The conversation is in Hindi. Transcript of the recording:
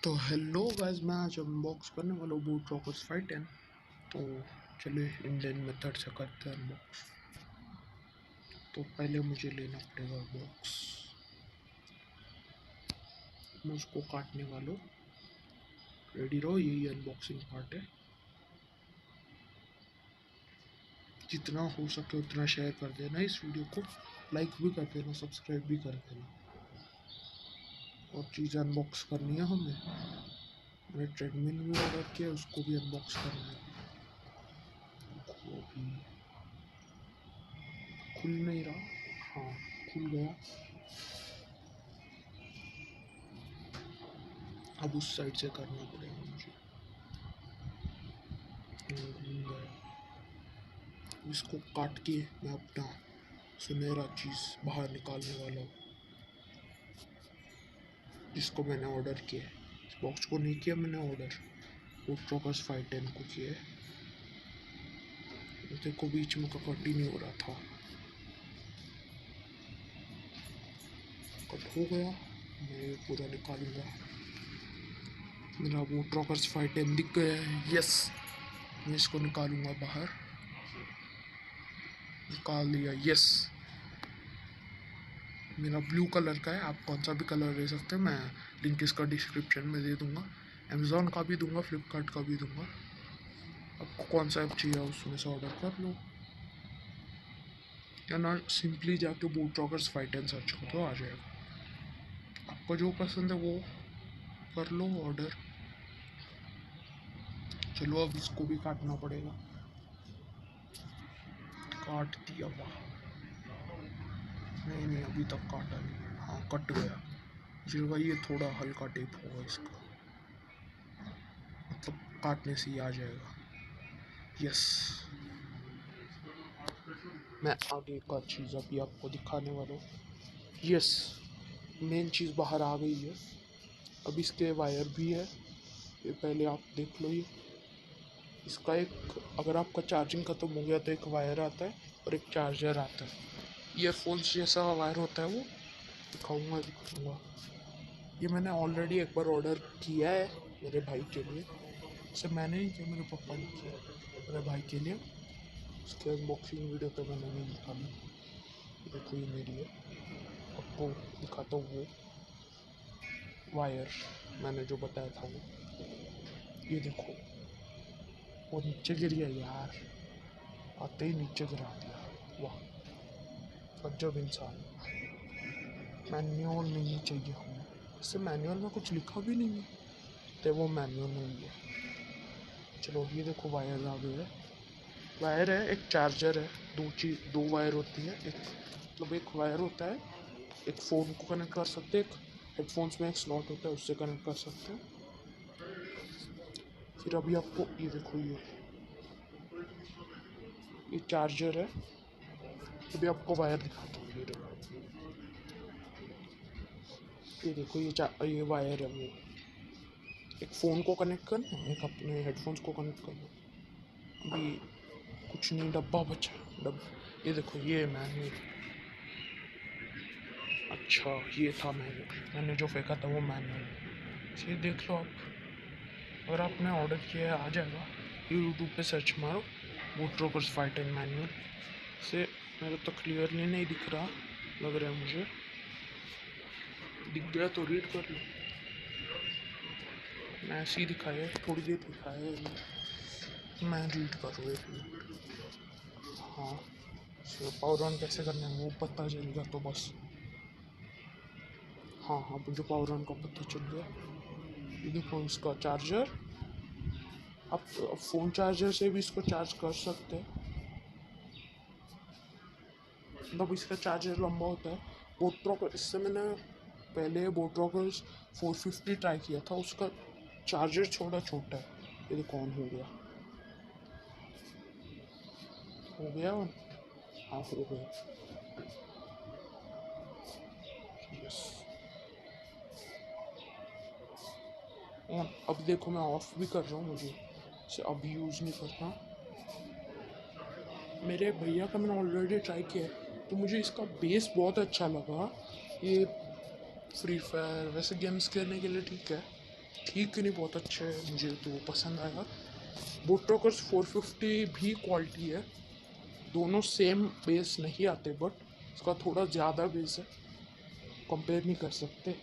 तो हेलो गाइस, मैं आज अनबॉक्स करने वाला हूँ बूट रॉकर्स 510। तो चलिए इंडियन मेथड से करते हैं अनबॉक्स। तो पहले मुझे लेना पड़ेगा बॉक्स। मैं उसको काटने वाला हूँ। रेडी रहो, यही अनबॉक्सिंग पार्ट है। जितना हो सके उतना शेयर कर देना इस वीडियो को, लाइक भी कर देना, सब्सक्राइब भी कर देना। और चीज़ अनबॉक्स करनी है हमें। मैंने ट्रेडमिल भी ऑर्डर किया, उसको भी अनबॉक्स करना है। वो भी खुल नहीं रहा। हाँ, खुल गया। अब उस साइड से करना पड़ेगा मुझे। घूम गया। इसको काट के मैं अपना सुनहरा चीज़ बाहर निकालने वाला हूँ, जिसको मैंने ऑर्डर किया है। इस बॉक्स को नहीं किया मैंने ऑर्डर, वो रॉकर्स 510 को किया है। देखो बीच में कट ही नहीं हो रहा था, कट हो गया। मैं ये पूरा निकालूंगा। मेरा वो रॉकर्स 510 दिख गया है। यस, मैं इसको निकालूंगा बाहर। निकाल लिया। यस, मेरा ब्लू कलर का है। आप कौन सा भी कलर ले सकते हैं, मैं लिंक इसका डिस्क्रिप्शन में दे दूंगा। अमेज़ॉन का भी दूंगा, फ्लिपकार्ट का भी दूंगा। आपको कौन सा ऐप चाहिए उसमें से ऑर्डर कर लो, या ना सिंपली जाके बूट रॉकर्स 510 सर्च करो तो आ जाएगा। आपको जो पसंद है वो कर लो ऑर्डर। चलो अब इसको भी काटना पड़ेगा। काट दिया। वाह, नहीं अभी तक काटा नहीं। हाँ, कट गया। मुझे लगा ये थोड़ा हल्का टेप होगा इसका, मतलब काटने से ही आ जाएगा। यस, मैं आगे का चीज़ अभी आपको दिखाने वाला हूँ। यस, मेन चीज़ बाहर आ गई है। अब इसके वायर भी है, ये पहले आप देख लो। ये इसका एक, अगर आपका चार्जिंग ख़त्म हो गया तो एक वायर आता है और एक चार्जर आता है। ईयरफोन्स जैसा वायर होता है वो, दिखाऊंगा। ये मैंने ऑलरेडी एक बार ऑर्डर किया है मेरे भाई के लिए। इसे मैंने नहीं किया, मेरे पापा ने किया मेरे भाई के लिए। उसके अनबॉक्सिंग वीडियो तो मैंने नहीं निकाली। देखो ये मेरी है, आपको दिखाता हूँ वो वायर मैंने जो बताया था वो। ये देखो, वो नीचे गिर गया यार, आते ही नीचे गिरा दिया। वाह, गजब इंसान। मैनुअल नहीं चाहिए हमें, इससे मैनुअल में कुछ लिखा भी नहीं है तो वो मैनुअल नहीं है। चलो ये देखो वायर आ गया है। वायर है, एक चार्जर है। दो वायर होती है। एक मतलब एक वायर होता है, एक फ़ोन को कनेक्ट कर सकते हैं, एक हेडफोन्स में एक स्लॉट होता है उससे कनेक्ट कर सकते हैं। फिर अभी आपको ये देखो, ये चार्जर है। अभी आपको वायर दिखाता हूँ। ये वायर है। वो एक फ़ोन को कनेक्ट करना है, एक अपने हेडफोन्स को कनेक्ट करना। अभी कुछ नहीं, डब्बा बचा। ये देखो, ये मैनुअल। अच्छा, ये था मैनुअल, मैंने जो फेंका था वो मैनुअल। ये देख लो आप, अगर आपने ऑर्डर किया है आ जाएगा। यूट्यूब पे सर्च मारो बूट रॉकर्स 510 मैनुअल से। मेरे तो क्लियरली नहीं दिख रहा, लग रहा है मुझे। दिख गया तो रीड कर लो। मैं ऐसे ही दिखाया, थोड़ी देर दिखाया है, मैं रीड कर रहा हूँ एक मिनट। हाँ, पावर ऑन कैसे करना है वो पता चलेगा तो बस। हाँ, मुझे पावर ऑन का पता चल गया। ये देखो इसका चार्जर। आप फ़ोन चार्जर से भी इसको चार्ज कर सकते हैं, मतलब इसका चार्जर लंबा होता है। बोट रॉकर, इससे मैंने पहले बोट रॉकर्स 450 ट्राई किया था, उसका चार्जर छोटा छोटा है। ये देखो ऑन हो गया। हो गया ऑन। हाँ, हो गया। Yes, on. अब देखो मैं ऑफ भी कर रहा हूँ, मुझे इसे अभी यूज़ नहीं करना। मेरे भैया का मैंने ऑलरेडी ट्राई किया है तो मुझे इसका बेस बहुत अच्छा लगा। ये फ्री फायर वैसे गेम्स खेलने के लिए ठीक है, ठीक ही नहीं, बहुत अच्छे है, मुझे तो पसंद आया। बूट रॉकर्स 450 भी क्वालिटी है, दोनों सेम बेस नहीं आते, बट इसका थोड़ा ज़्यादा बेस है, कंपेयर नहीं कर सकते।